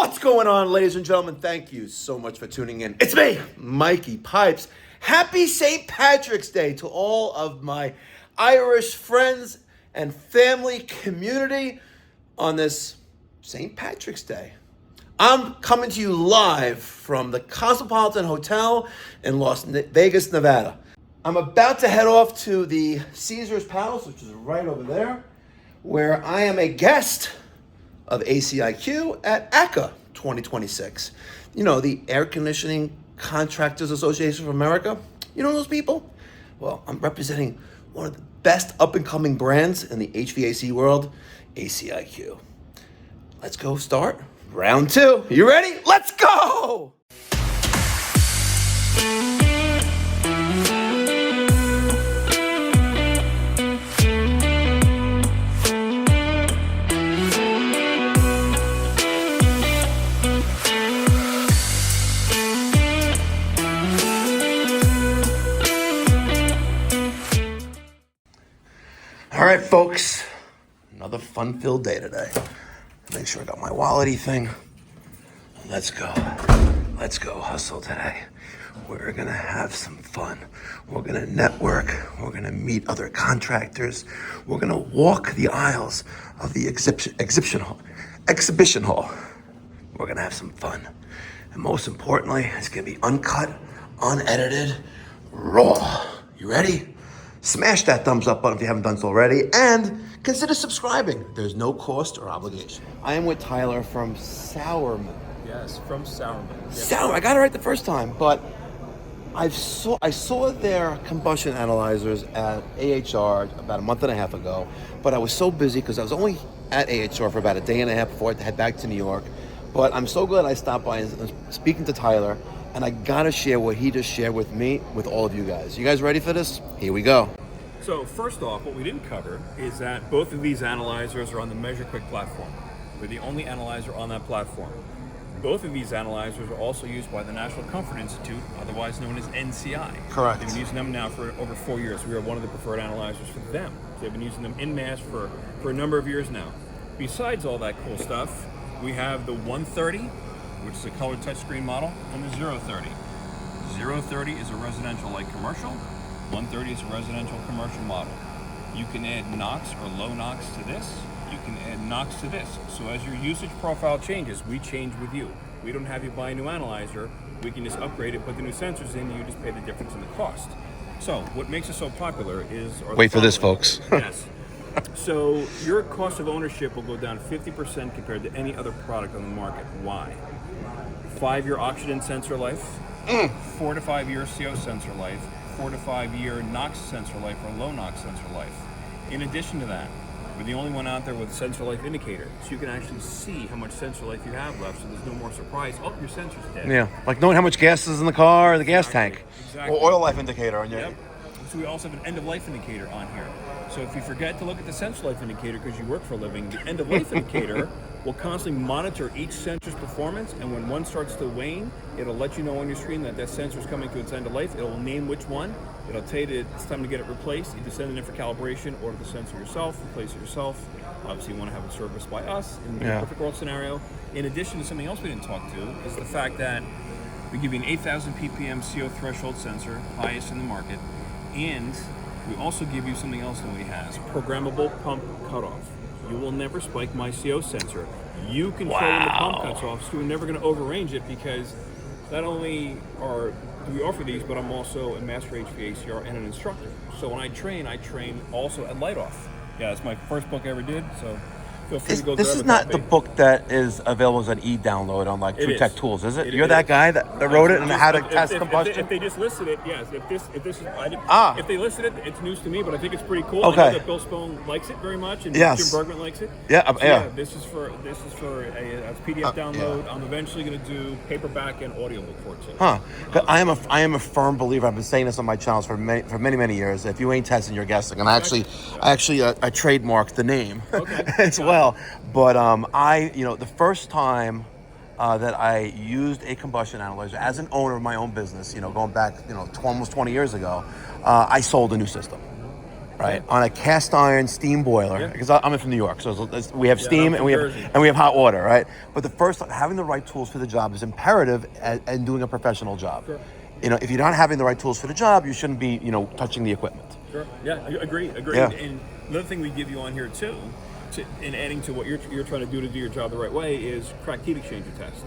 What's going on, ladies and gentlemen? Thank you so much for tuning in. It's me, Mikey Pipes. Happy St. Patrick's Day to all of my Irish friends and family community on this St. Patrick's Day. I'm coming to you live from the Cosmopolitan Hotel in Las Vegas, Nevada. I'm about to head off to the Caesars Palace, which is right over there, where I am a guest of ACiQ at ACCA 2026. You know, the Air Conditioning Contractors Association of America. You know those people? Well, I'm representing one of the best up-and-coming brands in the HVAC world, ACiQ. Let's go start round two. You ready? Let's go! All right, folks, another fun-filled day today. Make sure I got my wallet-y thing. Let's go hustle today. We're gonna have some fun. We're gonna network. We're gonna meet other contractors. We're gonna walk the aisles of the exhibition hall. We're gonna have some fun. And most importantly, it's gonna be uncut, unedited, raw. You ready? Smash that thumbs up button if you haven't done so already, and consider subscribing. There's no cost or obligation. I am with Tyler from Sauermann. Yes, from Sauermann. Yes. I got it right the first time, but I saw their combustion analyzers at AHR about a month and a half ago, but I was so busy because I was only at AHR for about a day and a half before I had to head back to New York. But I'm so glad I stopped by and speaking to Tyler, and I gotta share what he just shared with me with all of you guys. You guys ready for this? Here we go. So first off, what we didn't cover is that both of these analyzers are on the MeasureQuick platform. We're the only analyzer on that platform. Both of these analyzers are also used by the National Comfort Institute, otherwise known as NCI. Correct. They've been using them now for over 4 years. We are one of the preferred analyzers for them. They've been using them en masse for a number of years now. Besides all that cool stuff, we have the 130, which is a color touchscreen model, and the 030. 030 is a residential light commercial. 130 is a residential commercial model. You can add NOx or low NOx to this. You can add NOx to this. So as your usage profile changes, we change with you. We don't have you buy a new analyzer. We can just upgrade it, put the new sensors in, you just pay the difference in the cost. So what makes us so popular is... Wait for this, folks. Yes. So your cost of ownership will go down 50% compared to any other product on the market. Why? 5-year oxygen sensor life, 4 to 5 year CO sensor life, 4 to 5 year NOx sensor life or low NOx sensor life. In addition to that, we're the only one out there with a sensor life indicator, so you can actually see how much sensor life you have left, so there's no more surprise. Oh, your sensor's dead. Yeah, like knowing how much gas is in the car or the gas tank. Exactly. Or oil life indicator on your... Yep. So we also have an end-of-life indicator on here. So if you forget to look at the sensor life indicator because you work for a living, the end-of-life indicator will constantly monitor each sensor's performance, and when one starts to wane, it'll let you know on your screen that that sensor is coming to its end of life. It'll name which one. It'll tell you that it's time to get it replaced. Either send it in for calibration, order the sensor yourself, replace it yourself. Obviously, you want to have it serviced by us in the perfect world scenario. In addition to something else we didn't talk to is the fact that we give you an 8,000 ppm CO threshold sensor, highest in the market, and we also give you something else nobody has, programmable pump cutoff. You will never spike my CO sensor. You control when the pump cuts off, so we're never going to overrange it because not only do we offer these, but I'm also a master HVACR and an instructor. So when I train also at light off. Yeah, it's my first book I ever did, so feel free to go grab it. This is not the book that is available as an e-download on like True Tech Tools, is it? You're that guy that wrote it and how to test combustion? If they just listed it, yes. If they listed it, it's news to me, but I think it's pretty cool. Okay. I know that Bill Spohn likes it very much, and Jim Bergman likes it. Yeah, so yeah. This is for a PDF download. Yeah. I'm eventually going to do paperback and audiobook for it too. Huh? I am a firm believer. I've been saying this on my channels for many years. If you ain't testing, you're guessing. And I trademarked the name as well. But the first time that I used a combustion analyzer as an owner of my own business, going back, almost 20 years ago, I sold a new system. right, on a cast iron steam boiler, because I'm from New York, so we have steam I'm and from we have hot water, right? But the first, having the right tools for the job is imperative and doing a professional job. Sure. You know, if you're not having the right tools for the job, you shouldn't be, you know, touching the equipment. Sure. Yeah, agree. Yeah. And another thing we give you on here too, in adding to what you're trying to do your job the right way, is cracked heat exchanger test.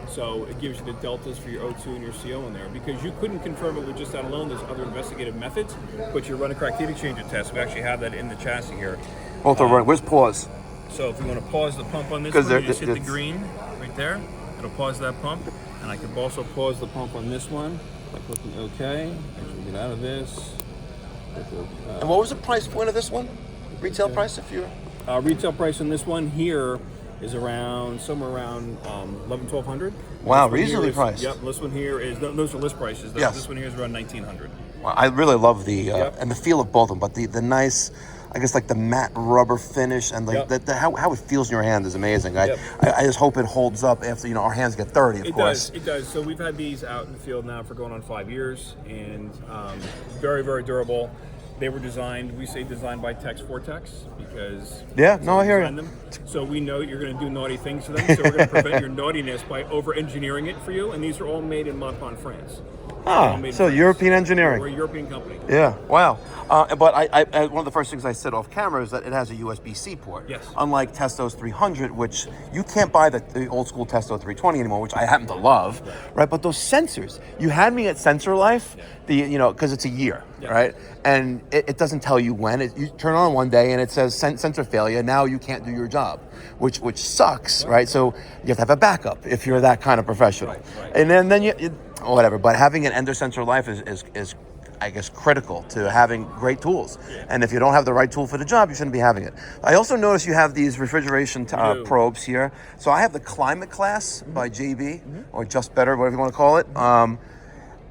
So it gives you the deltas for your O2 and your CO in there, because you couldn't confirm it with just that alone. There's other investigative methods, but you run a cracked heat exchanger test. We actually have that in the chassis here. Where's pause? So if you want to pause the pump on this one, you just hit the green right there. It'll pause that pump, and I can also pause the pump on this one by clicking OK. Actually, get out of this. And what was the price point of this one? Retail price, if you're... Retail price on this one here is somewhere around $1,100-$1,200. Wow, reasonably priced. Yep, this one here is, those are list prices. Yes. This one here is around $1,900. Well, I really love the and the feel of both of them, but the nice, I guess, like the matte rubber finish and how it feels in your hand is amazing. I just hope it holds up after, you know, our hands get dirty, of course. It does. So we've had these out in the field now for going on 5 years, and very, very durable. They were designed by techs for techs, because I hear you. them. So we know you're going to do naughty things to them, so we're going to prevent your naughtiness by over-engineering it for you. And these are all made in Monpont, France. So European engineering. We're a European company. Yeah, wow. But I one of the first things I said off camera is that it has a USB-C port. Yes. Unlike Testo's 300, which you can't buy the old school Testo 320 anymore, which I happen to love, right? But those sensors, you had me at sensor life, because it's a year, right? And it doesn't tell you when. You turn on one day and it says sensor failure. Now you can't do your job, which sucks, right? So you have to have a backup if you're that kind of professional. Right. And then you whatever. But having an Ender sensor life is I guess, critical to having great tools. And if you don't have the right tool for the job, you shouldn't be having it. I also noticed you have these refrigeration probes here. So I have the Climate Class by JB, or Just Better, whatever you want to call it. I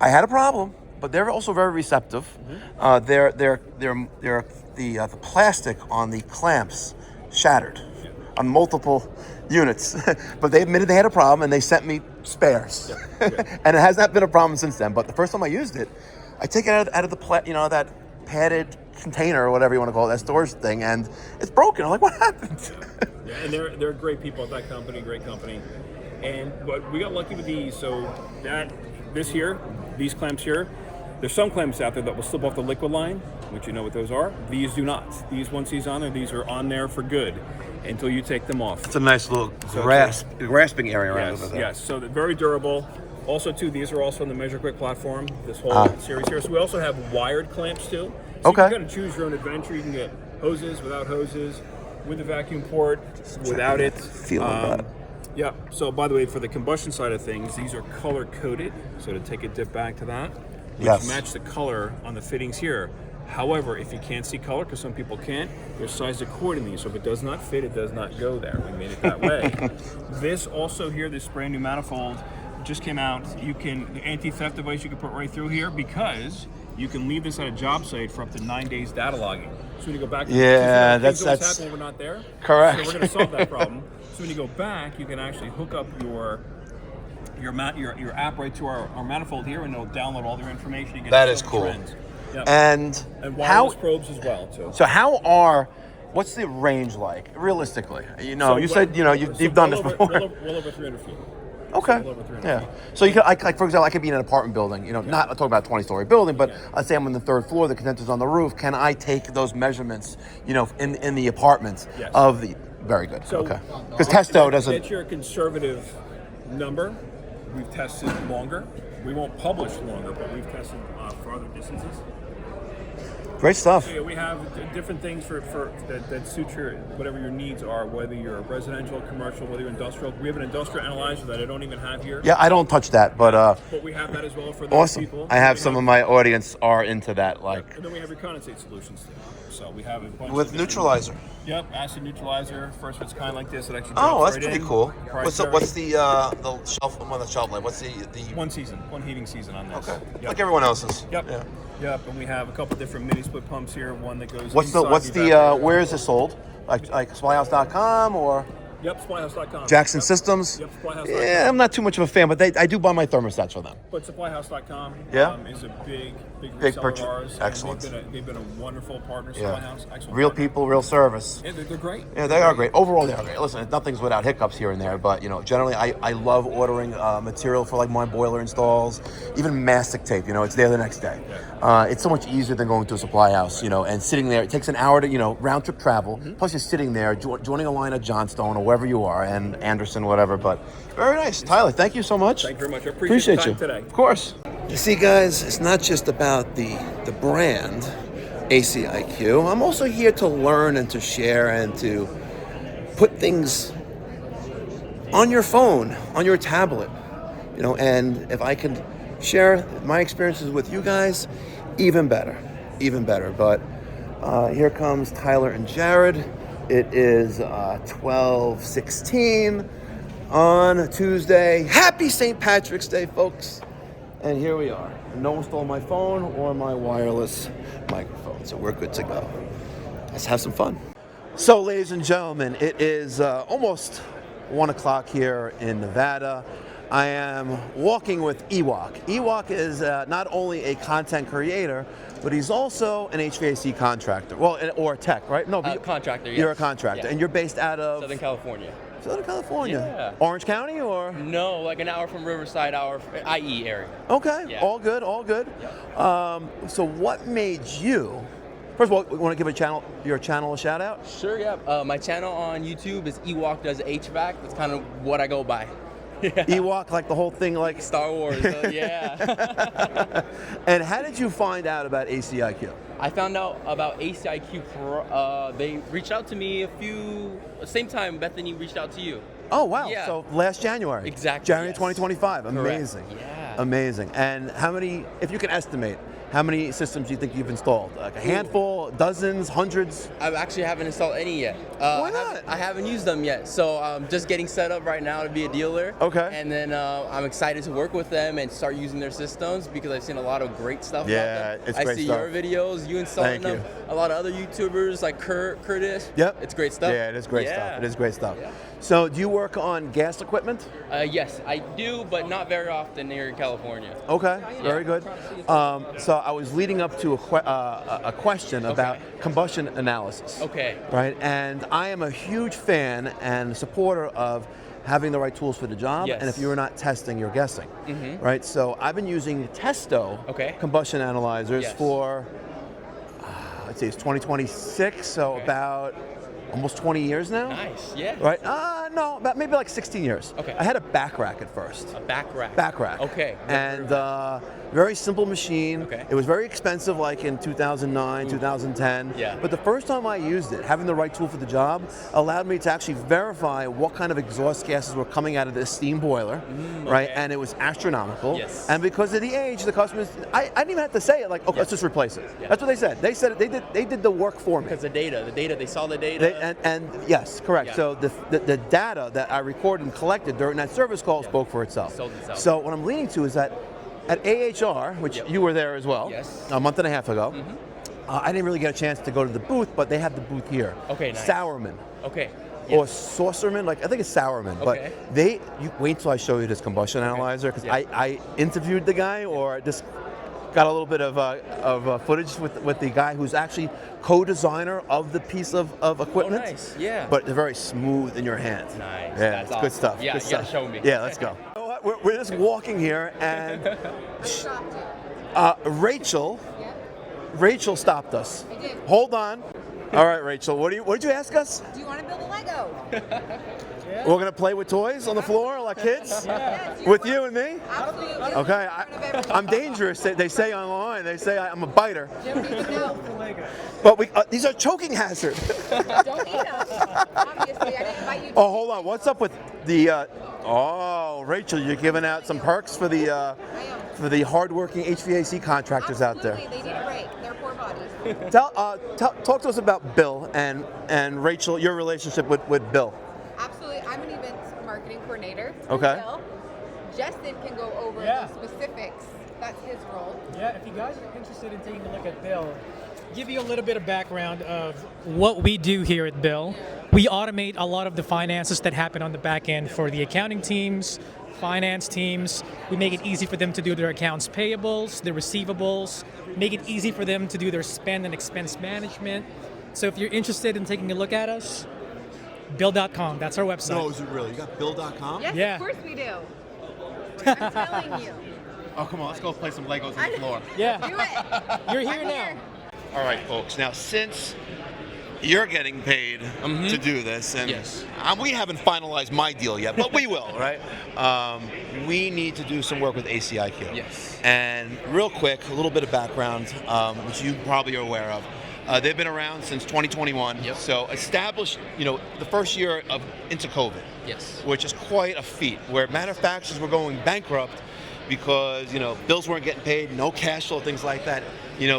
had a problem, but they're also very receptive. The plastic on the clamps shattered on multiple units, but they admitted they had a problem and they sent me spares. And it has not been a problem since then. But the first time I used it, I take it out of the that padded container or whatever you want to call it, that storage thing, and it's broken. I'm like, what happened? And they're great people at that company, great company. But we got lucky with these. So these clamps here, there's some clamps out there that will slip off the liquid line, which you know what those are. These do not. Once these on there, these are on there for good until you take them off. It's a nice little grasping area around it. Yes, so they're very durable. Also, too, these are also on the MeasureQuick platform, this whole series here. So we also have wired clamps, too. So you can kind of choose your own adventure. You can get hoses, without hoses, with the vacuum port, without it. Feel that. Yeah. So, by the way, for the combustion side of things, these are color-coded. So to take a dip back to that, which match the color on the fittings here. However, if you can't see color, because some people can't, they're sized accordingly. So if it does not fit, it does not go there. We made it that way. This also here, this brand new manifold, just came out. The anti-theft device you can put right through here, because you can leave this at a job site for up to 9 days data logging. So when you go back, that's happening when we're not there. Correct. So we're going to solve that problem. So when you go back, you can actually hook up your app right to our manifold here, and it'll download all their information. You get that is cool. Yep. And wireless probes as well too. So what's the range like realistically? You said you've done this before. Well over 300 feet. Okay. Yeah. So you could, for example, I could be in an apartment building. Not talking about a 20-story building, but let's say I'm on the third floor. The condenser's on the roof. Can I take those measurements? In the apartments of the. Very good. So, okay. Because Testo doesn't. That's your conservative number. We've tested longer. We won't publish longer, but we've tested farther distances. Great stuff. So, we have different things for that suit whatever your needs are, whether you're residential, commercial, whether you're industrial. We have an industrial analyzer that I don't even have here. Yeah, I don't touch that, but we have that as well for those people. I have some of my audience are into that, And then we have your condensate solutions too. So we have a bunch with neutralizer. Yep, acid neutralizer, first of its kind like this. It actually that's pretty cool. What's the shelf? On the shelf life? What's the one heating season on this? Okay, like everyone else's. Yep. Yeah. Yep, and we have a couple different mini split pumps here. One that goes. What's the where is this sold? Like supplyhouse.com or? Yep, supplyhouse.com. Jackson Systems. Yep, supplyhouse.com. Yeah, I'm not too much of a fan, but I do buy my thermostats for them. But supplyhouse.com is a big Big reseller purchase. of ours. and Excellent. They've been a wonderful partner. Yeah. House, excellent Real partner. people, real service. Yeah, they're great. Yeah, they are great. Overall, they are great. Listen, nothing's without hiccups here and there, but generally, I love ordering material for like my boiler installs, even mastic tape. It's there the next day. It's so much easier than going to a supply house, and sitting there. It takes an hour to, round trip travel. Plus, you're sitting there joining a line at Johnstone or wherever you are, and Anderson, whatever. But very nice, Tyler. Thank you so much. Thank you very much. I appreciate your time today. Of course. You see, guys, it's not just about the brand, ACiQ. I'm also here to learn and to share and to put things on your phone, on your tablet, and if I can share my experiences with you guys, even better. But here comes Tyler and Jared. It is 12:16 on Tuesday. Happy St. Patrick's Day, folks. And here we are. No one stole my phone or my wireless microphone, so we're good to go. Let's have some fun. So, ladies and gentlemen, it is almost 1 o'clock here in Nevada. I am walking with Ewok. Ewok is not only a content creator, but he's also an HVAC contractor. Well, or a tech, right? No, contractor, yes. You're a contractor, Yeah. and you're based out of? Southern California. Southern California. Yeah. Orange County, or? No, like an hour from Riverside, IE area. Okay, Yeah. all good. Yeah. So what made you, first of all, you want to give your channel a shout out? Sure, yeah. My channel on YouTube is Ewok Does HVAC. That's kind of what I go by. Yeah. Ewok, like the whole thing, like Star Wars, yeah. And how did you find out about ACiQ? I found out about ACiQ. They reached out to me same time Bethany reached out to you. Oh, wow. Yeah. So last January. Exactly, January yes. 2025. Correct. Amazing. Yeah. Amazing. And how many, if you can estimate, how many systems do you think you've installed? Like a handful, dozens, hundreds? I actually haven't installed any yet. Why not? I haven't used them yet, so I'm just getting set up right now to be a dealer. Okay. And then I'm excited to work with them and start using their systems because I've seen a lot of great stuff. Yeah, about them. it's I great see stuff. your videos, you installing Thank them. you. A lot of other YouTubers like Curtis. Yep. It's great stuff. Yeah, it is great Yeah. stuff. It is great stuff. Yeah. So do you work on gas equipment? Yes, I do, but not very often here in California. Okay, very good. So I was leading up to a question about combustion analysis. Okay. Right, and I am a huge fan and supporter of having the right tools for the job. Yes. And if you're not testing, you're guessing. Right, so I've been using Testo combustion analyzers Yes. for, let's see, it's 2026, so about almost 20 years now. Nice, yeah. Right? No, about maybe like 16 years. Okay. I had a back rack at first. A back rack. Back rack. Okay. And very simple machine. Okay. It was very expensive, like in 2009, 2010. Yeah. But the first time I used it, having the right tool for the job allowed me to actually verify what kind of exhaust gases were coming out of this steam boiler, right? okay. And it was astronomical. Yes. And because of the age, the customers, I didn't even have to say it, like, okay, let's just replace it. Yeah. That's what they said. They said it, they did the work for me. Because the data, they saw the data. And yes, correct. Yeah. So the data that I recorded and collected during that service call spoke for itself. Sold itself. So what I'm leading to is that at AHR, which you were there as well, Yes. a month and a half ago, I didn't really get a chance to go to the booth, but they have the booth here. Okay, nice. Sauermann. Okay. Or Saucerman, like I think it's Sauermann, Okay. but you wait till I show you this combustion analyzer, because Yeah. I interviewed the guy, or just got a little bit of footage with the guy who's actually co-designer of the piece of equipment. Oh, nice. Yeah. But they're very smooth in your hand. Nice. Yeah, That's it's good awesome. stuff. Yeah, good you gotta stuff. show me. Yeah, let's go. You know what? We're just walking here, and Rachel stopped us. I did. Hold on. All right, Rachel, what did you ask us? Do you want to build a Lego? We're gonna play with toys on the floor like kids? Yes. With you and me? Absolutely. Okay, I'm dangerous. They say online, they say I'm a biter. Don't even know. But these are choking hazard. Don't eat them. Obviously, I didn't invite you to. Oh, hold on. What's up with the? Rachel, you're giving out some perks for the hardworking HVAC contractors out there. Absolutely, they need a break. They're poor bodies. Talk to us about Bill and Rachel. Your relationship with Bill. Absolutely, I'm an events marketing coordinator. Okay. Bill. Justin can go over the specifics. That's his role. Yeah, if you guys are interested in taking a look at Bill, give you a little bit of background of what we do here at Bill. We automate a lot of the finances that happen on the back end for the accounting teams, finance teams. We make it easy for them to do their accounts payables, their receivables, make it easy for them to do their spend and expense management. So if you're interested in taking a look at us, Bill.com, that's our website. No, is it really? You got Bill.com? Yes, Yeah. of course we do. I'm telling you. Oh, come on, let's go play some Legos on the floor. Yeah, Do it. you're here I'm now. here. All right, folks. Now, since you're getting paid to do this, and Yes. we haven't finalized my deal yet, but we will, right? We need to do some work with ACiQ. Yes. And real quick, a little bit of background, which you probably are aware of. They've been around since 2021. Yep. So established, the first year into COVID. Yes. Which is quite a feat, where manufacturers were going bankrupt because bills weren't getting paid, no cash flow, things like that.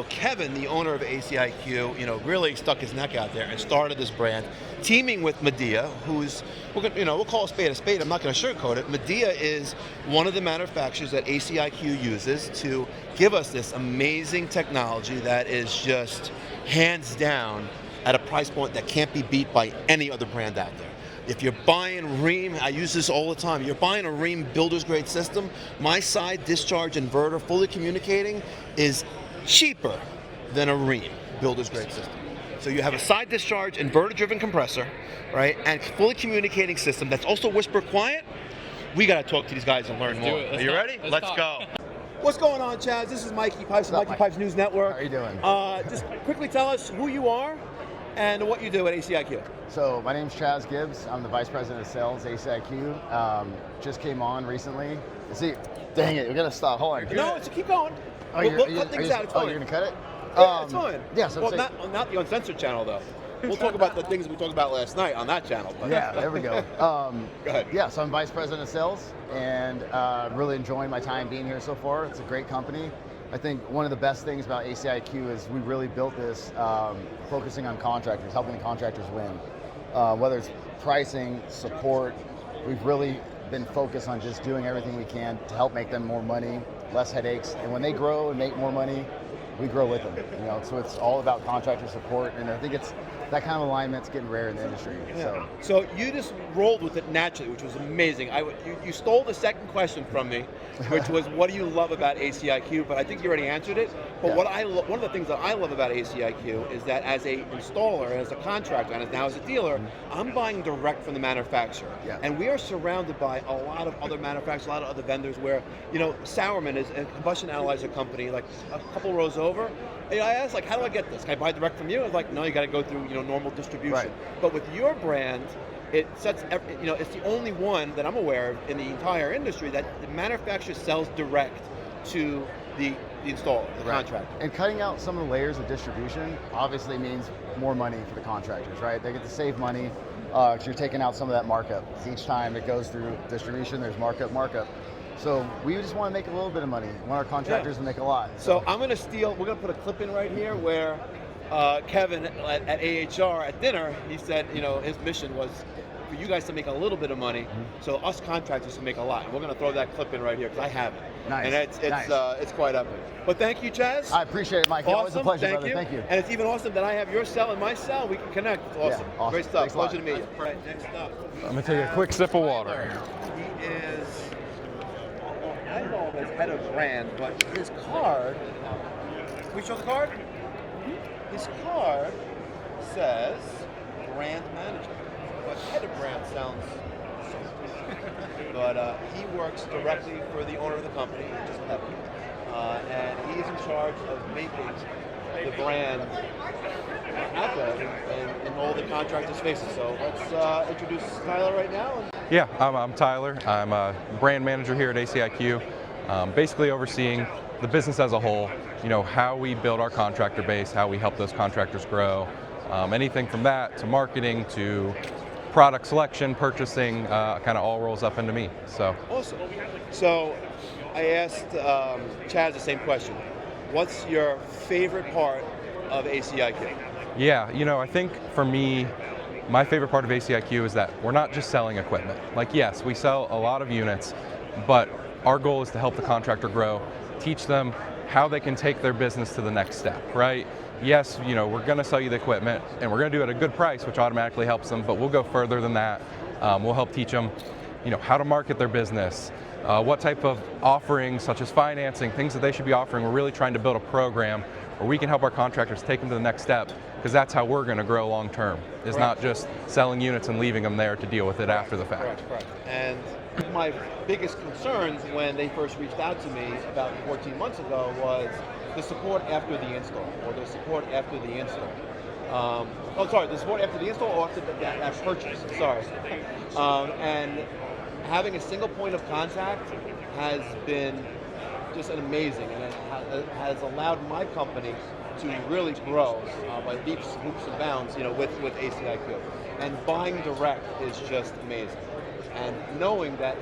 Kevin, the owner of ACiQ, really stuck his neck out there and started this brand, teaming with Medea, who's we'll call a spade. I'm not going to sugarcoat it. Medea is one of the manufacturers that ACiQ uses to give us this amazing technology that is just hands down at a price point that can't be beat by any other brand out there. If you're buying Rheem, I use this all the time, you're buying a Rheem builder's grade system, my side discharge inverter fully communicating is cheaper than a Rheem builder's grade system. So you have a side discharge inverter driven compressor, right, and fully communicating system that's also whisper quiet. We got to talk to these guys and learn more. Are you ready? Let's go. What's going on, Chaz? This is Mikey Pipes from Mikey Pipes News Network. How are you doing? Just quickly tell us who you are and what you do at ACiQ. So my name's Chaz Gibbs. I'm the Vice President of Sales at ACiQ. Just came on recently. See, dang it, we gotta stop. Hold on. No, keep going. We'll cut things out. It's fine. You're gonna cut it? Yeah, it's fine. Yeah, so well, not the uncensored channel though. We'll talk about the things we talked about last night on that channel. But yeah, there we go. Go ahead. Yeah, so I'm Vice President of Sales, and really enjoying my time being here so far. It's a great company. I think one of the best things about ACiQ is we really built this focusing on contractors, helping the contractors win. Whether it's pricing, support, we've really been focused on just doing everything we can to help make them more money, less headaches, and when they grow and make more money, we grow with them. So it's all about contractor support, and I think it's that kind of alignment's getting rare in the industry. Yeah. So you just rolled with it naturally, which was amazing. You stole the second question from me, which was, what do you love about ACiQ? But I think you already answered it. But Yeah. one of the things that I love about ACiQ is that as a installer, as a contractor, and now as a dealer, I'm buying direct from the manufacturer. Yeah. And we are surrounded by a lot of other manufacturers, a lot of other vendors where, Sauermann is a combustion analyzer company, like a couple rows over. And I asked, how do I get this? Can I buy direct from you? I was like, no, you got to go through, normal distribution. Right. But with your brand, it's the only one that I'm aware of in the entire industry that the manufacturer sells direct to the installer, the contractor. And cutting out some of the layers of distribution obviously means more money for the contractors, right? They get to save money because you're taking out some of that markup. Each time it goes through distribution, there's markup. So we just want to make a little bit of money. We want our contractors to make a lot. So I'm going to we're going to put a clip in right here where Kevin at AHR at dinner, he said, his mission was for you guys to make a little bit of money, so us contractors to make a lot. And we're going to throw that clip in right here because I have it. Nice. And it's quite epic. But thank you, Chaz. I appreciate it, Mike. Awesome. Always a pleasure, Thank brother. you. Thank you. And it's even awesome that I have your cell and my cell. We can connect. It's awesome. Yeah, awesome. Great stuff. Thanks a lot. Pleasure to meet you. All right, next up. I'm gonna take a quick sip of water. He is, I don't know if it's head of brand, but his card, can we show the card? His card says brand manager, but head of brand sounds so but he works directly for the owner of the company, which is Kevin, and he's in charge of making the brand out there in all the contractors' faces. So let's introduce Tyler right now. Yeah, I'm Tyler. I'm a brand manager here at ACiQ, basically overseeing the business as a whole, how we build our contractor base, how we help those contractors grow, anything from that to marketing to product selection, purchasing, kind of all rolls up into me. So Awesome. So I asked Chaz the same question. What's your favorite part of ACiQ? yeah, I think for me, my favorite part of ACiQ is that we're not just selling equipment. Yes, we sell a lot of units, but our goal is to help the contractor grow, teach them how they can take their business to the next step, right? Yes, we're going to sell you the equipment and we're going to do it at a good price, which automatically helps them, but we'll go further than that. We'll help teach them how to market their business, what type of offerings such as financing, things that they should be offering. We're really trying to build a program where we can help our contractors take them to the next step, because that's how we're going to grow long term. It's not just selling units and leaving them there to deal with it after the fact. Correct. And my biggest concerns when they first reached out to me about 14 months ago was the support after the install, or the support after the install. The support after the install or after that purchase, sorry. And having a single point of contact has been just amazing, and it has allowed my company to really grow by leaps and bounds, with ACiQ. And buying direct is just amazing. And knowing that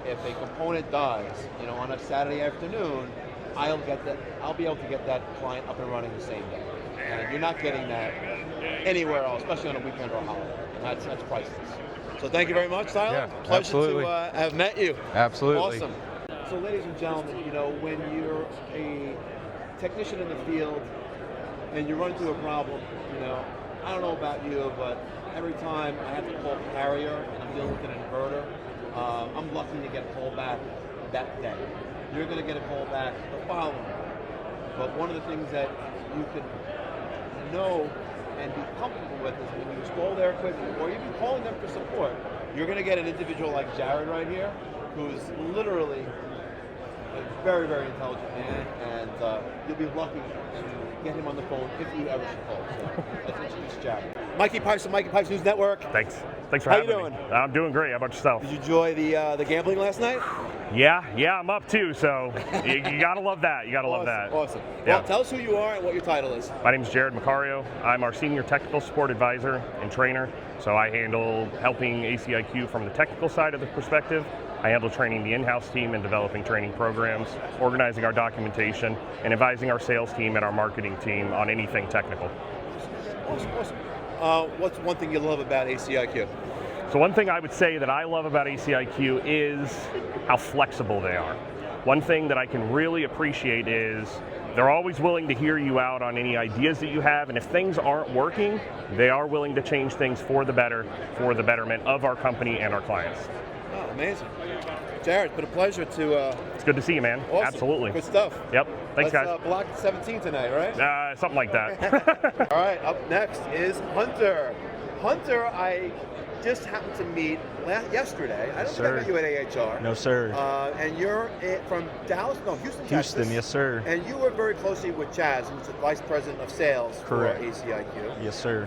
if a component dies, on a Saturday afternoon, I'll be able to get that client up and running the same day. And you're not getting that anywhere else, especially on a weekend or a holiday. And that's priceless. So thank you very much, Tyler. Yeah, Pleasure absolutely. to have met you. Absolutely. Awesome. So ladies and gentlemen, when you're a technician in the field and you run into a problem, I don't know about you, but every time I have to call Carrier and I'm dealing with an inverter, I'm lucky to get a call back that day. You're going to get a call back the following day. But one of the things that you can know and be comfortable with is when you install their equipment or even calling them for support, you're going to get an individual like Jared right here, who's literally a very, very intelligent man, and you'll be lucky to get him on the phone if you ever should call. So let's introduce Jared. Mikey Pipes from Mikey Pipes News Network. Thanks for How having you doing? me. I'm doing great. How about yourself? Did you enjoy the gambling last night? Yeah, I'm up too. So you gotta love that. You gotta love that. Awesome. Yeah. Well, tell us who you are and what your title is. My name is Jared Macario. I'm our senior technical support advisor and trainer. So I handle helping ACiQ from the technical side of the perspective. I handle training the in-house team and developing training programs, organizing our documentation, and advising our sales team and our marketing team on anything technical. Awesome. What's one thing you love about ACiQ? So one thing I would say that I love about ACiQ is how flexible they are. One thing that I can really appreciate is they're always willing to hear you out on any ideas that you have, and if things aren't working, they are willing to change things for the better, for the betterment of our company and our clients. Oh, amazing. Jared, it's been a pleasure to... It's good to see you, man. Awesome. Absolutely. Good stuff. Yep. Thanks, Let's, guys. block 17 tonight, right? Something like that. All right, up next is Hunter. Hunter, I just happened to meet yesterday. I don't think I met you at AHR. No, sir. And you're from Dallas? No, Houston, Texas. Houston, yes, sir. And you work very closely with Chaz, who's the Vice President of Sales Correct. for ACiQ. Yes, sir.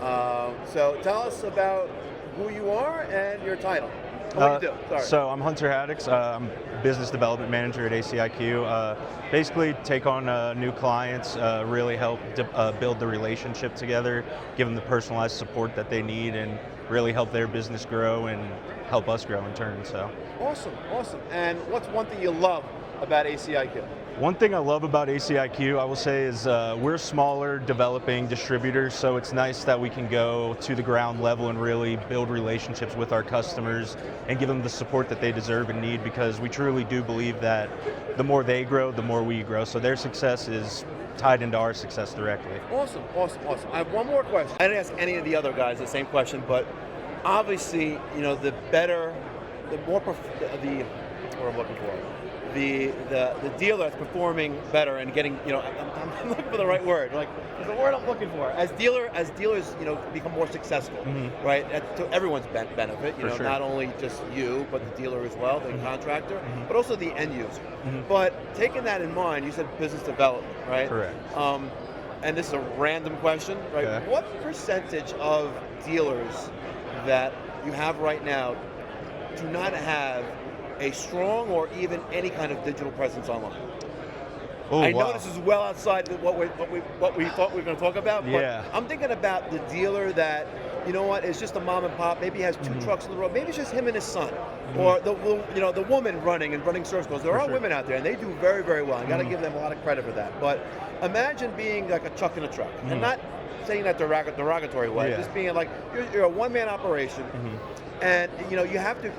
So tell us about who you are and your title. What do you do? Sorry. So I'm Hunter Haddix. I'm Business Development Manager at ACiQ. Basically take on new clients, really help build the relationship together, give them the personalized support that they need, and really help their business grow and help us grow in turn. So. Awesome. And what's one thing you love about ACiQ? One thing I love about ACiQ, I will say, is we're smaller developing distributors, so it's nice that we can go to the ground level and really build relationships with our customers and give them the support that they deserve and need, because we truly do believe that the more they grow, the more we grow. So their success is tied into our success directly. Awesome. I have one more question. I didn't ask any of the other guys the same question, but obviously, what I'm looking for. The dealer that's performing better and getting, I'm looking for the right word. Like, there's a word I'm looking for. As dealers, become more successful, right? To everyone's benefit, sure. Not only just you, but the dealer as well, the contractor, but also the end user. But taking that in mind, you said business development, right? Correct. And this is a random question, right? Okay. What percentage of dealers that you have right now do not have a strong or even any kind of digital presence online? I know this is well outside what we thought we were going to talk about, but I'm thinking about the dealer that, is just a mom and pop, maybe has two trucks on the road, maybe it's just him and his son, or the woman running service calls. There are women out there, and they do very, very well. I got to give them a lot of credit for that. But imagine being like a chuck in a truck, and not saying that derogatory way, just being like you're a one-man operation, and you have to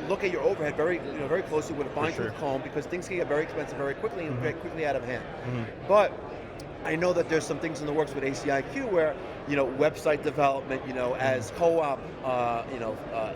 look at your overhead very closely with a fine-tooth comb, because things can get very expensive very quickly and very quickly out of hand. But I know that there's some things in the works with ACiQ where website development, as co-op,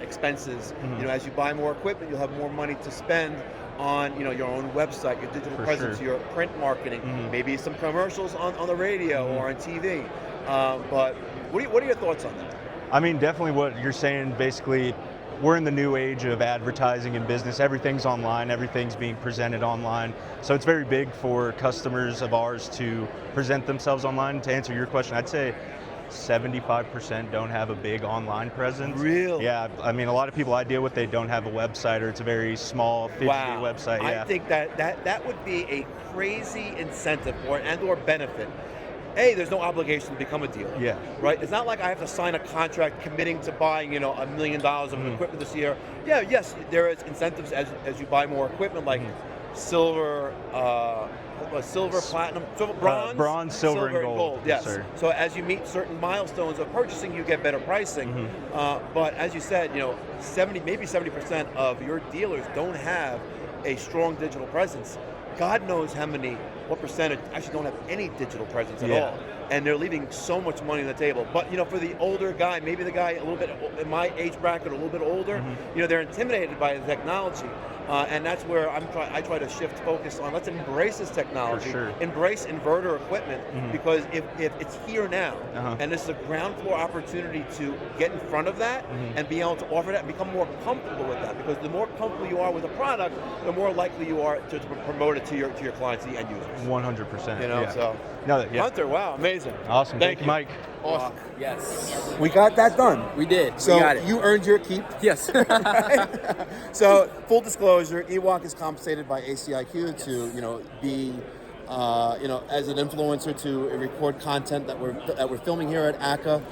expenses. As you buy more equipment, you'll have more money to spend on, your own website, your digital presence, sure. your print marketing, maybe some commercials on the radio or on TV. But what are your thoughts on that? I mean, definitely what you're saying, basically, we're in the new age of advertising and business. Everything's online, everything's being presented online. So it's very big for customers of ours to present themselves online. To answer your question, I'd say 75% don't have a big online presence. Really? Yeah, I mean, a lot of people I deal with, they don't have a website, or it's a very small, fidgety website. Yeah. I think that would be a crazy incentive or benefit. There's no obligation to become a dealer. Yeah. Right? It's not like I have to sign a contract committing to buying, $1 million of equipment this year. Yeah, yes, there is incentives as you buy more equipment, like silver, platinum, bronze, silver, and gold. Yes. Sir. So as you meet certain milestones of purchasing, you get better pricing. But as you said, 70% of your dealers don't have a strong digital presence. God knows what percentage actually don't have any digital presence at all. And they're leaving so much money on the table. But, for the older guy, maybe the guy a little bit in my age bracket, a little bit older, they're intimidated by the technology. And that's where I try to shift focus on, let's embrace this technology, embrace inverter equipment, because if it's here now, and this is a ground floor opportunity to get in front of that and be able to offer that and become more comfortable with that, because the more comfortable you are with a product, the more likely you are to promote it to your clients, the end users. 100%. So. Hunter, wow, amazing. Awesome. Thank you, you, Mike. Awesome. Yes. We got that done. We did. So we got it. You earned your keep. Yes. So full disclosure, EWOC is compensated by ACiQ to be as an influencer to record content that we're filming here at ACCA.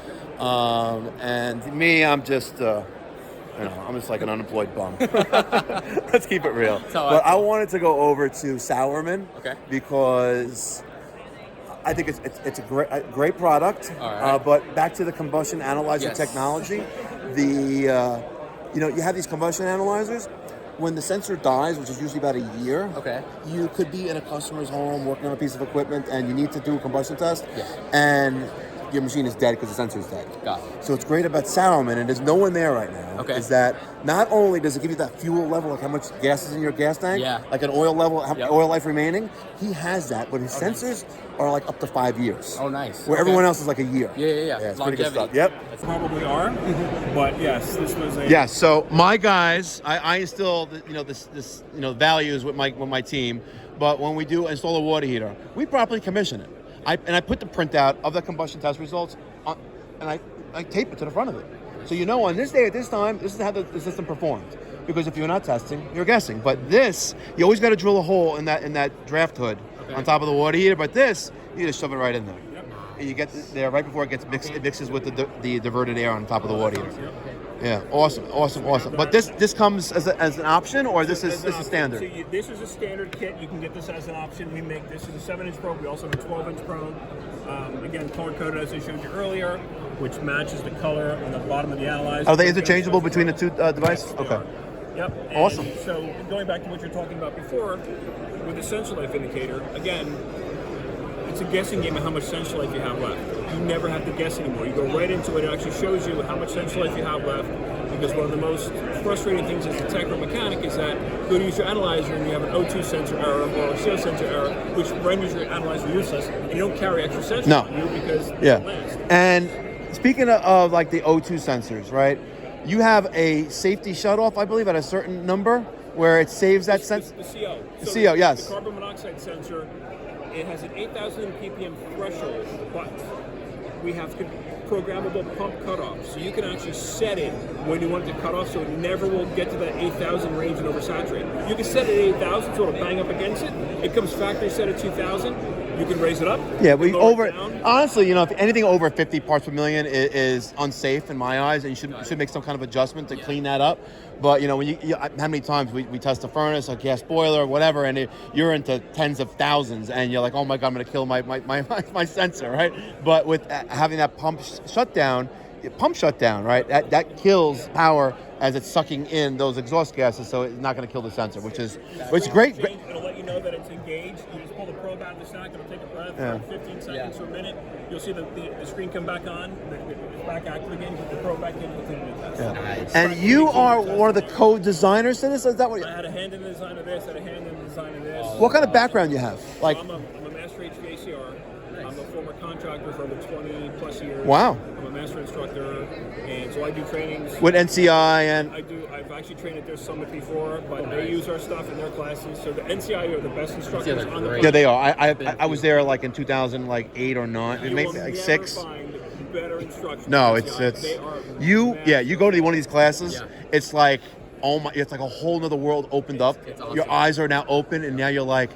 And me, I'm just I'm just like an unemployed bum. Let's keep it real. But I wanted to go over to Sauermann because I think it's a great product. All right. But back to the combustion analyzer technology, you have these combustion analyzers. When the sensor dies, which is usually about a year, you could be in a customer's home working on a piece of equipment, and you need to do a combustion test, and your machine is dead because the sensor is dead. Got it. So what's great about Sauermann, and there's no one there right now, is that not only does it give you that fuel level, like how much gas is in your gas tank, like an oil level, oil life remaining, he has that, but his sensors are like up to 5 years. Oh, nice. Where everyone else is like a year. Yeah. It's pretty good stuff. Yep. Probably are, but yes, this was a... Yeah, so my guys, I instill this values with my team, but when we do install a water heater, we properly commission it. I put the printout of the combustion test results on, and I tape it to the front of it. So on this day at this time, this is how the system performed. Because if you're not testing, you're guessing. But this, you always got to drill a hole in that draft hood on top of the water heater. But this, you just shove it right in there. And you get there right before it gets mixed. It mixes with the diverted air on top of the water heater. Yeah, awesome. But this comes as an option, or this is standard? So this is a standard kit. You can get this as an option. We make this is a 7-inch probe. We also have a 12-inch probe. Again, color-coded as I showed you earlier, which matches the color on the bottom of the analyzer. Are they interchangeable between the two devices? Yes, Okay. Yep. And Awesome. So going back to what you're talking about before, with the sensor life indicator, again, it's a guessing game of how much sensor life you have left. You never have to guess anymore. You go right into it. It actually shows you how much sensor life you have left. Because one of the most frustrating things as a tech or mechanic is that you go to use your analyzer and you have an O2 sensor error or a CO sensor error, which renders your analyzer useless, and you don't carry extra sensors with you because they don't last. And speaking of like the O2 sensors, right? You have a safety shutoff, I believe, at a certain number where it saves that sensor. The CO. The CO, yes. The carbon monoxide sensor, it has an 8,000 ppm threshold, but we have programmable pump cutoff. So you can actually set it when you want it to cut off so it never will get to that 8,000 range and oversaturate. You can set it at 8,000 so it'll bang up against it. It comes factory set at 2,000. You can raise it up. Yeah, honestly, if anything over 50 parts per million is unsafe in my eyes, and you should make some kind of adjustment to clean that up. But when how many times we test a furnace, a gas boiler, whatever, and you're into tens of thousands, and you're like, oh my God, I'm gonna kill my sensor, right? But with having that pump shutdown, right? That kills power as it's sucking in those exhaust gases, so it's not going to kill the sensor, which is great. It'll let you know that it's engaged. You just pull the probe out of the stack. It'll take a breath for 15 seconds to a minute. You'll see the screen come back on. It's back active again. Put the probe back in. Nice. And you are one of the co-designers to this? Is that what? I had a hand in the design of this. I had a hand in the design of this. What kind of background you have? Like, I'm a master HVACR. I'm a former contractor for over 20 plus years. Wow. I'm a master instructor, and so I do trainings. With NCI and... I've actually trained at their summit before, but they use our stuff in their classes. So the NCI are the best instructors on the planet. Yeah, they are. I was there like in 2008 or 9, maybe like 6. Better instruction. No, it's you go to one of these classes, it's like, oh my, it's like a whole nother world opened up. It's awesome. Your eyes are now open, and now you're like,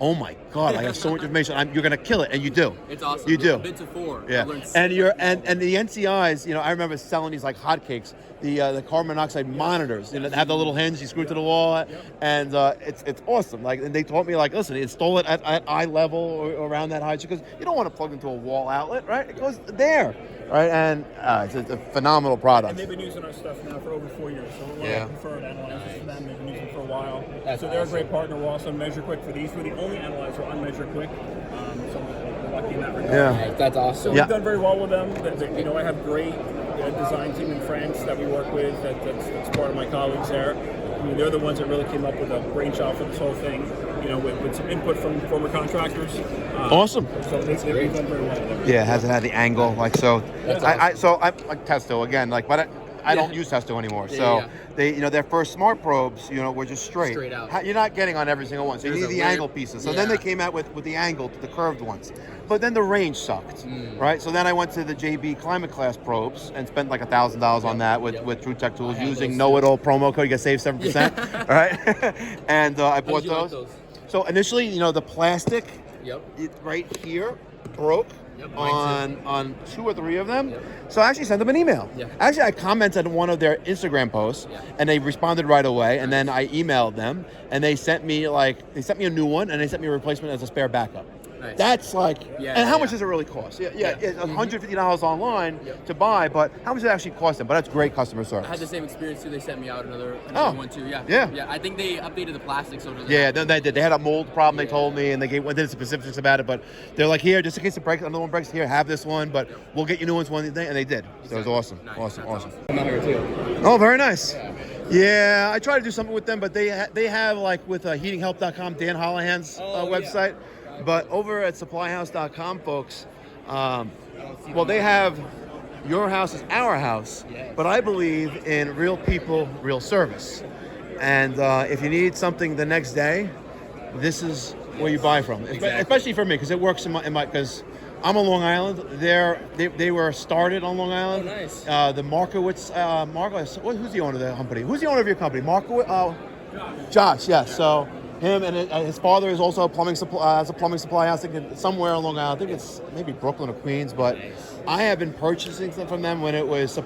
oh my God, I have so much information. You're gonna kill it, and you do. It's awesome. You do. Bit to 4. Yeah, and the NCIs, I remember selling these like hotcakes. The carbon monoxide monitors, they have the little hinge you screw to the wall, and it's awesome. Like, and they taught me, like, listen, install it at eye level or around that height, because you don't want to plug into a wall outlet, right? It goes there, right? And it's a phenomenal product. And they've been using our stuff now for over 4 years, so we're one of the preferred analyzers for them. They've been using it for a while. So they're a great partner. We're also MeasureQuick for these. We're the only analyzer on MeasureQuick, so we're lucky in that regard. Yeah, that's awesome. So we've done very well with them. I have great design team in France that we work with. That's part of my colleagues there. I mean, they're the ones that really came up with a brainchild for this whole thing. With some input from former contractors. Awesome. So they've done very well there. Yeah, it hasn't had the angle, like, so. I'm like Testo again, like, but I don't use Testo anymore. So they, their first smart probes, were just straight out. You're not getting on every single one, so you need the angle pieces. So then they came out with the angled, the curved ones. But then the range sucked, right? So then I went to the JB Climate Class probes and spent like $1,000 on that with True Tech Tools using Know-It-All promo code. You get saved 7%, right? And I bought those. Like those. So initially, the plastic right here broke. On 2 or 3 of them. So I actually sent them an email. Actually, I commented on one of their Instagram posts, and they responded right away. And then I emailed them, and they sent me a new one, and they sent me a replacement as a spare backup. Nice. That's like, and how much does it really cost? It's $150 online to buy, but how much does it actually cost them? But that's great customer service. I had the same experience too. They sent me out another one too. Yeah. I think they updated the plastic so. They did. They had a mold problem. They told me, and they did specifics about it. But they're like, here, just in case it breaks, another one breaks, here, have this one, but we'll get you new ones one day, and they did. So it was awesome. Nice. Awesome. I'm out here too. Oh, very nice. Yeah, I try to do something with them, but they have like with heatinghelp.com, Dan Hollahan's website. But over at supplyhouse.com, folks, they have your house is our house, but I believe in real people, real service. And if you need something the next day, this is where you buy from. Especially for me, because it works in my because I'm on Long Island. They were started on Long Island. Oh, nice. The Markowitz, who's the owner of the company? Who's the owner of your company? Markowitz? Josh, yes. So him and his father is also a plumbing supply house somewhere on Long Island. I think it's maybe Brooklyn or Queens, but I have been purchasing stuff from them when it was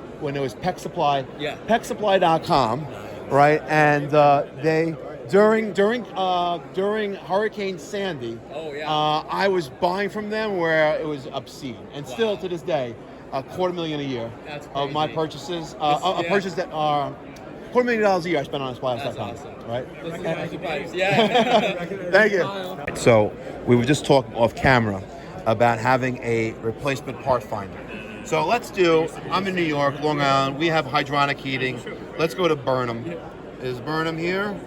Peck Supply, PeckSupply.com, right? And they during Hurricane Sandy, I was buying from them where it was obscene, and still to this day, $250,000 a year of my purchases, a purchase that are $250,000 a year I spent on supplyhouse.com. That's awesome. Right? This is Mikey Pipes. Thank you. So we were just talking off camera about having a replacement part finder. So I'm in New York, Long Island. We have hydronic heating. Let's go to Burnham. Is Burnham here?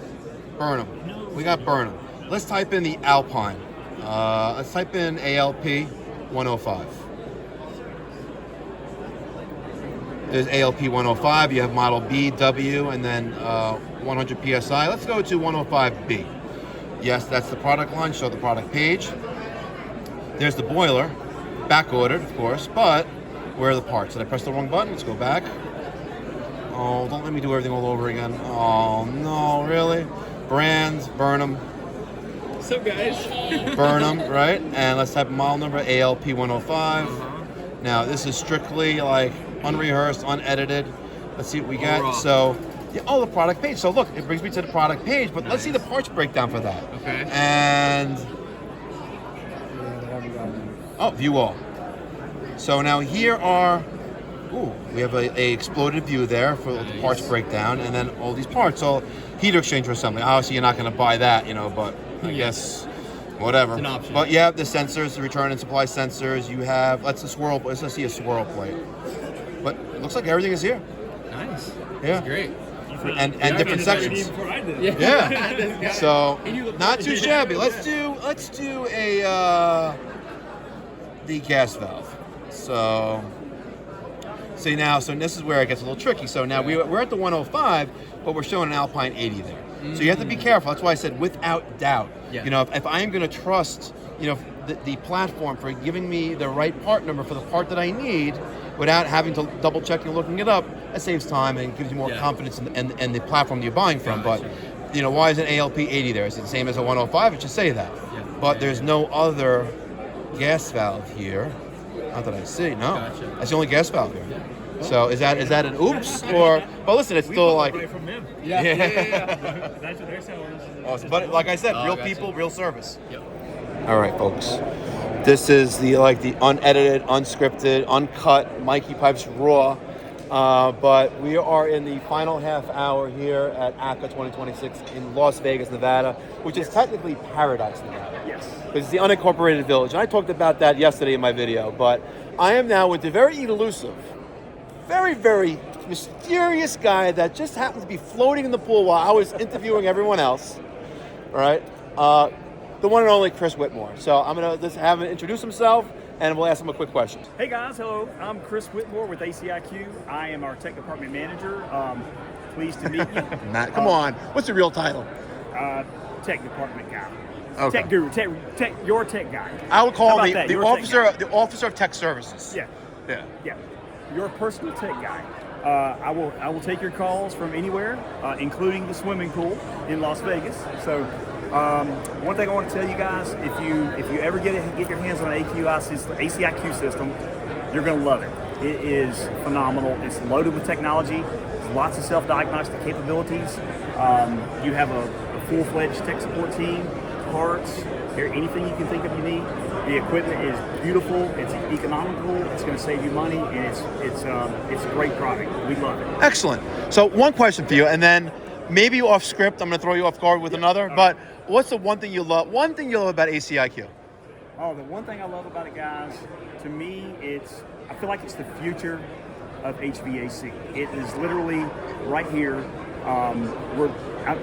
Burnham. We got Burnham. Let's type in the Alpine. Let's type in ALP 105. There's ALP 105. You have model B, W, and then 100 PSI. Let's go to 105B. Yes, that's the product line. Show the product page. There's the boiler, back ordered, of course, but where are the parts? Did I press the wrong button? Let's go back. Oh, don't let me do everything all over again. Oh, no, really? Brands, Burnham. What's up, guys? Burnham, right? And let's type model number, ALP 105. Now, this is strictly like unrehearsed, unedited. Let's see what we got. So, the product page. So look, it brings me to the product page, but let's see the parts breakdown for that. Okay. And, view all. So now here are ooh, we have a exploded view there for the parts breakdown, and then all these parts, all heat exchanger assembly. Obviously, you're not going to buy that, you know, but I guess whatever. It's an option. But you have the sensors, the return and supply sensors. You have let's see a swirl plate. But it looks like everything is here. Nice. Yeah. That's great. And different sections. Yeah. So not too shabby. Let's do a the gas valve. So see now, so this is where it gets a little tricky. So now we're at the 105, but we're showing an Alpine 80 there. So you have to be careful. That's why I said without doubt. Yeah. You know, if I am going to trust, you know, the platform for giving me the right part number for the part that I need, without having to double check and looking it up, it saves time and gives you more confidence in the platform you're buying from. But you know, why is an ALP 80 there? Is it the same as a 105? It should say that. Yeah. But there's no other gas valve here. Not that I see. No, that's the only gas valve here. So is that an oops or? But listen, it's still like. From them. Yeah. That's what they're selling. Awesome. But like I said, real people, real service. Yep. All right, folks. This is the unedited, unscripted, uncut Mikey Pipes Raw. But we are in the final half hour here at ACCA 2026 in Las Vegas, Nevada, which is technically Paradise, Nevada. Yes. It's the unincorporated village. And I talked about that yesterday in my video. But I am now with the very elusive, very, very mysterious guy that just happened to be floating in the pool while I was interviewing everyone else. All right. The one and only Chris Whitmore. So I'm going to just have him introduce himself, and we'll ask him a quick question. Hey guys, hello. I'm Chris Whitmore with ACiQ. I am our tech department manager. Pleased to meet you. Matt, come on. What's the real title? Tech department guy. Okay. Tech guru. Your tech guy. I would call him the Your officer, tech guy. the officer of tech services. Yeah. Yeah. Yeah. Your personal tech guy. I will take your calls from anywhere, including the swimming pool in Las Vegas. So. One thing I want to tell you guys, if you ever get your hands on an ACiQ system, you're going to love it. It is phenomenal. It's loaded with technology. There's lots of self-diagnostic capabilities. You have a full-fledged tech support team, parts, anything you can think of you need. The equipment is beautiful. It's economical. It's going to save you money, and it's a great product. We love it. Excellent. So one question for you, and then maybe off script, I'm going to throw you off guard with another, but what's the one thing you love? One thing you love about ACiQ? Oh, the one thing I love about it, guys, to me, I feel like it's the future of HVAC. It is literally right here.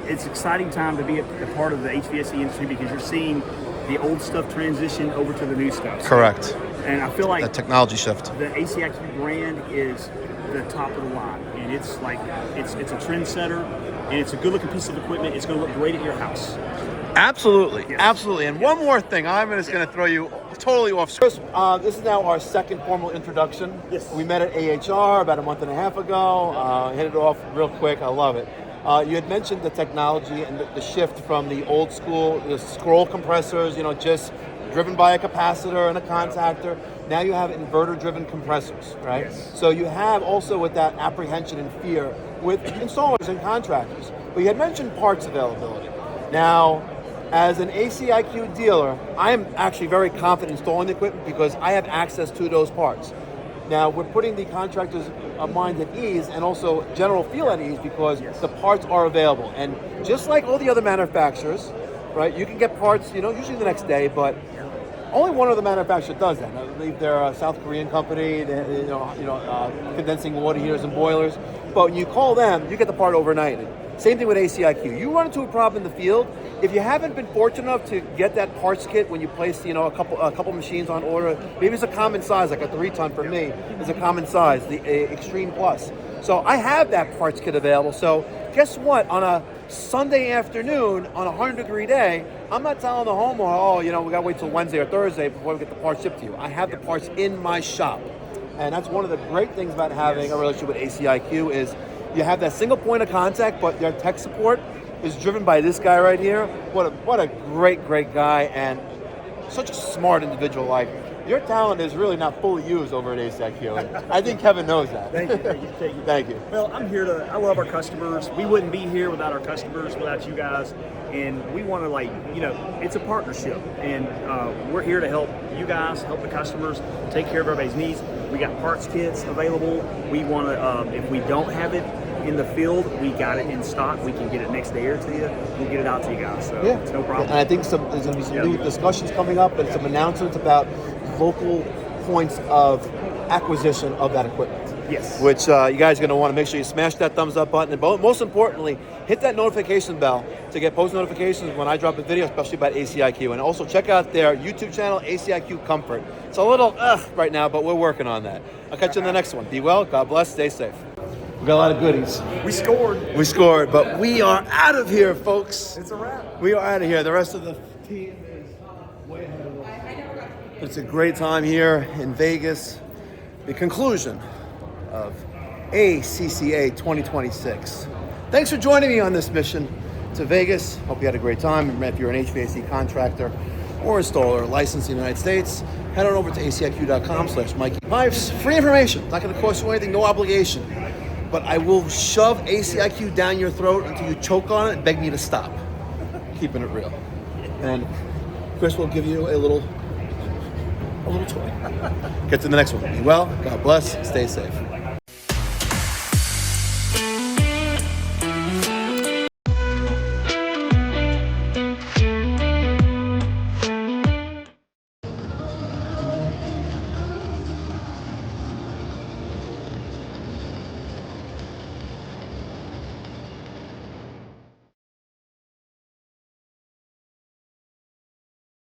It's an exciting time to be a part of the HVAC industry because you're seeing the old stuff transition over to the new stuff. Correct. And I feel like that technology shift. The ACiQ brand is the top of the line, and it's a trendsetter, and it's a good-looking piece of equipment. It's going to look great at your house. Absolutely, yes. Absolutely. And one more thing, I'm just going to throw you totally off script. This is now our second formal introduction. Yes. We met at AHR about a month and a half ago. Hit it off real quick. I love it. You had mentioned the technology and the shift from the old school, the scroll compressors, just driven by a capacitor and a contactor. Now you have inverter-driven compressors, right? Yes. So you have also with that apprehension and fear with installers and contractors. But you had mentioned parts availability. Now, as an ACiQ dealer, I am actually very confident installing the equipment because I have access to those parts. Now, we're putting the contractor's mind at ease and also general feel at ease because the parts are available. And just like all the other manufacturers, right, you can get parts, usually the next day, but only one other manufacturer does that. I believe they're a South Korean company, condensing water heaters and boilers. But when you call them, you get the part overnight. Same thing with ACiQ. You run into a problem in the field. If you haven't been fortunate enough to get that parts kit when you place, a couple machines on order, maybe it's a common size, like a 3-ton for me is a common size, the Extreme Plus. So I have that parts kit available. So guess what? On a Sunday afternoon, on a 100-degree day, I'm not telling the homeowner, we gotta wait till Wednesday or Thursday before we get the parts shipped to you. I have the parts in my shop. And that's one of the great things about having a relationship with ACiQ is you have that single point of contact, but their tech support is driven by this guy right here. What a great guy and such a smart individual. Like, your talent is really not fully used over at ACiQ. And I think Kevin knows that. Thank you. Well, I'm here I love our customers. We wouldn't be here without our customers, without you guys. And we want to it's a partnership. And we're here to help you guys, help the customers, take care of everybody's needs. We got parts kits available. We want to, if we don't have it in the field, we got it in stock. We can get it next day or to you. We'll get it out to you guys. So it's no problem. And I think there's going to be some new discussions coming up and some announcements about local points of acquisition of that equipment. Yes. Which you guys are going to want to make sure you smash that thumbs up button. And most importantly, hit that notification bell to get post notifications when I drop a video, especially about ACiQ. And also check out their YouTube channel, ACiQ Comfort. It's a little right now, but we're working on that. I'll catch you in the next one. Be well, God bless, stay safe. We got a lot of goodies. We scored. We scored, but we are out of here, folks. It's a wrap. We are out of here. The rest of the team is way ahead of us. It's a great time here in Vegas. The conclusion of ACCA 2026. Thanks for joining me on this mission to Vegas. Hope you had a great time. If you're an HVAC contractor or installer licensed in the United States, head on over to aciq.com/Mikey Pipes. Free information. Not going to cost you anything, no obligation. But I will shove ACiQ down your throat until you choke on it and beg me to stop. Keeping it real. And Chris will give you a little toy. Get to the next one. Be well, God bless, stay safe.